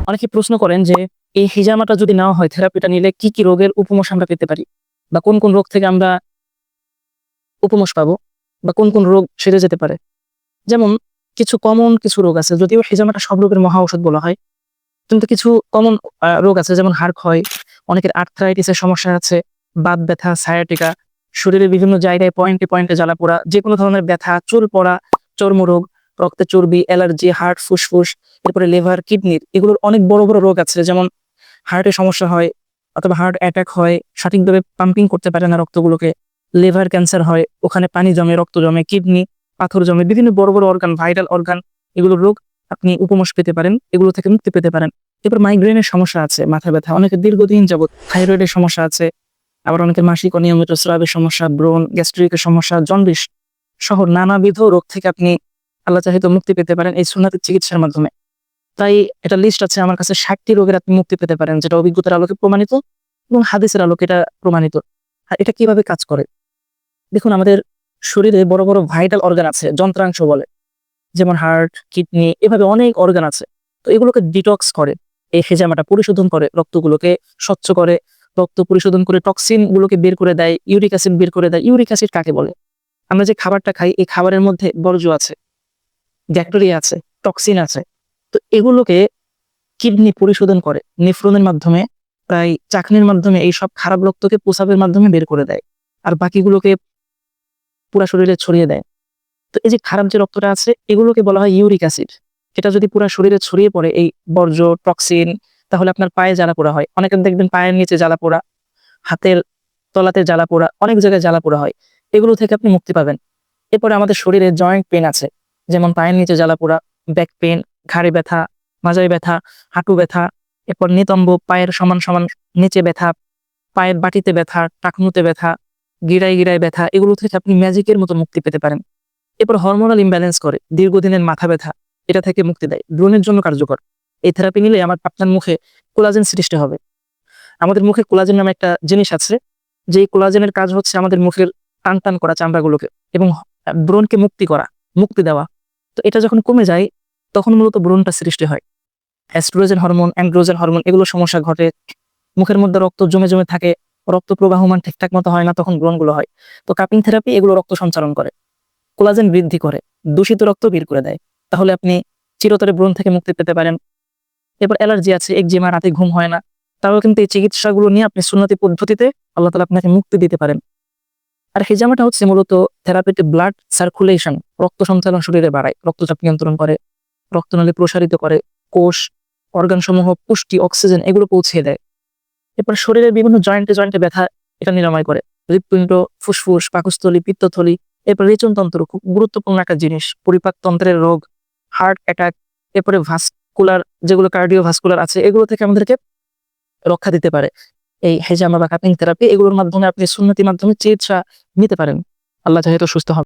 অনেকে প্রশ্ন করেন যে এই হিজামাটা যদি নেওয়া হয় থেরাপিটা নিলে কি কি রোগের উপমশ আমরা পেতে পারি, বা কোন কোন রোগ থেকে আমরা উপমশ পাবো, বা কোন কোন রোগ সেরে যেতে পারে। যেমন কিছু কমন কিছু রোগ আছে, যদিও হিজামাটা সব রোগের মহা ঔষধ বলা হয়, কিন্তু কিছু কমন রোগ আছে, যেমন হাড় ক্ষয়, অনেকের আর্থ্রাইটিসের সমস্যা আছে, বাত ব্যথা, সায়াটিকা, শরীরের বিভিন্ন জায়গায় পয়েন্টে পয়েন্টে জ্বালা পোড়া, যে কোনো ধরনের ব্যথা, চুল পড়া, চর্মরোগ, রক্তে চর্বি, অ্যালার্জি, হার্ট, ফুসফুস, এরপরে লিভার, কিডনির, এগুলোর অনেক বড় বড় রোগ আছে। যেমন হার্টের সমস্যা হয় অথবা হার্ট অ্যাটাক হয়, সঠিকভাবে পাম্পিং করতে পারে না রক্তগুলোকে, লিভার ক্যান্সার হয়, ওখানে পানি জমে, রক্ত জমে, কিডনি পাথর জমে, বিভিন্ন বড় বড় অর্গান, ভাইটাল অর্গান, এগুলোর রোগ আপনি উপমশ পেতে পারেন, এগুলো থেকে মুক্তি পেতে পারেন। এরপর মাইগ্রেনের সমস্যা আছে, মাথা ব্যথা, অনেকের দীর্ঘদিন যাবত থাইরয়েডের সমস্যা আছে, আবার অনেকের মাসিক অনিয়মিত স্রাবের সমস্যা, ব্রণ, গ্যাস্ট্রিকের সমস্যা, জন্ডিস সহ নানাবিধ রোগ থেকে আপনি আল্লাহ চাহিত মুক্তি পেতে পারেন এই সুন্নাতি চিকিৎসার মাধ্যমে। তাই এটা লিস্ট আছে আমার কাছে, 60টি রোগের আপনি মুক্তি পেতে পারেন, যেটা অভিজ্ঞতার আলোকে প্রমাণিত এবং হাদিসের আলোকে এটা প্রমাণিত। আর এটা কিভাবে কাজ করে দেখুন, আমাদের শরীরে বড় বড় ভাইটাল অর্গান আছে, যন্ত্রাংশ বলে, যেমন হার্ট, কিডনি, এভাবে অনেক অর্গান আছে। তো এগুলোকে ডিটক্স করে, এই হেজামাটা পরিশোধন করে, রক্তগুলোকে স্বচ্ছ করে, রক্ত পরিশোধন করে টক্সিন গুলোকে বের করে দেয়, ইউরিক অ্যাসিড বের করে দেয়। ইউরিক অ্যাসিড কাকে বলে? আমরা যে খাবারটা খাই, এই খাবারের মধ্যে বর্জ্য আছে, ব্যাকটেরিয়া আছে, টক্সিন আছে। তো এগুলোকে কিডনি পরিশোধন করে নেফ্রনের মাধ্যমে, প্রায় চাকনির মাধ্যমে এই সব খারাপ রক্তকে প্রস্রাবের মাধ্যমে বের করে দেয়, আর বাকিগুলোকে পুরা শরীরে ছড়িয়ে দেয়। তো এই যে খারাপ যে রক্তটা আছে, এগুলোকে বলা হয় ইউরিক অ্যাসিড। এটা যদি পুরা শরীরে ছড়িয়ে পড়ে, এই বর্জ্য টক্সিন, তাহলে আপনার পায়ে জ্বালা পোড়া হয়। অনেকের দেখবেন পায়ের নিচে জ্বালা পোড়া, হাতের তলাতে জ্বালা পোড়া, অনেক জায়গায় জ্বালা পোড়া হয়। এগুলো থেকে আপনি মুক্তি পাবেন। এরপরে আমাদের শরীরে জয়েন্ট পেন আছে, যেমন পায়ের নিচে জ্বালা পোড়া, ব্যাক পেন, ঘাড়ে ব্যথা, মাজায় ব্যথা, হাঁটু ব্যথা, এরপর নিতম্ব, পায়ের সমান সমান নিচে ব্যথা, পায়ের বাটিতে ব্যথা, টাকনুতে ব্যথা, গিরায় গিরায় ব্যথা, এগুলো থেকে আপনি ম্যাজিকের মতো মুক্তি পেতে পারেন। এরপর হরমোনাল ইমব্যালেন্স করে, দীর্ঘদিনের মাথা ব্যথা, এটা থেকে মুক্তি দেয়, ব্রণের জন্য কার্যকর। এই থেরাপি নিলে আপনার মুখে কোলাজেন সৃষ্টি হবে। আমাদের মুখে কোলাজেন নামে একটা জিনিস আছে, যে কোলাজেনের কাজ হচ্ছে আমাদের মুখের টান টান করা চামড়াগুলোকে, এবং ব্রণকে মুক্তি দেওয়া। তো এটা যখন কমে যায়, তখন মূলত ব্রণটা সৃষ্টি হয়। এস্ট্রোজেন হরমোন, অ্যান্ড্রোজেন হরমোন, এগুলো সমস্যা ঘটে, মুখের মধ্যে রক্ত জমে জমে থাকে, রক্ত প্রবাহমান ঠিকঠাক মতো হয় না, তখন ব্রণগুলো হয়। তো কাপিং থেরাপি এগুলো রক্ত সঞ্চালন করে, কোলাজেন বৃদ্ধি করে, দূষিত রক্ত বের করে দেয়। তাহলে আপনি চিরতরে ব্রণ থেকে মুক্তি পেতে পারেন। এরপর অ্যালার্জি আছে, একজিমা, রাতে ঘুম হয় না, তারও কিন্তু এই চিকিৎসাগুলো নিয়ে আপনি সুন্নতি পদ্ধতিতে আল্লাহ তাআলা আপনাকে মুক্তি দিতে পারেন। আর হিজামাটা হচ্ছে মূলত থেরাপিতে ব্লাড সার্কুলেশন, রক্ত সঞ্চালন শরীরে বাড়ায়, রক্তচাপ নিয়ন্ত্রণ করে, রক্তনালী প্রসারিত করে, কোষ অর্গান সমূহ পুষ্টি, অক্সিজেন এগুলো পৌঁছে দেয়। এরপর শরীরের বিভিন্ন জয়েন্টে জয়েন্টে ব্যথা এটা নিরাময় করে, হৃৎপিণ্ড, ফুসফুস, পাকস্থলী, পিত্তথলি, এরপর রেচনতন্ত্র, খুব গুরুত্বপূর্ণ একটা জিনিস, পরিপাক তন্ত্রের রোগ, হার্ট অ্যাটাক, এরপরে ভাস্কুলার, যেগুলো কার্ডিওভাস্কুলার আছে, এগুলো থেকে আমাদেরকে রক্ষা দিতে পারে এই হেজামা বা কাপিং থেরাপি। এগুলোর মাধ্যমে আপনি সুন্নতি মাধ্যমে চিকিৎসা নিতে পারেন, আল্লাহ চাহে তো সুস্থ হবে।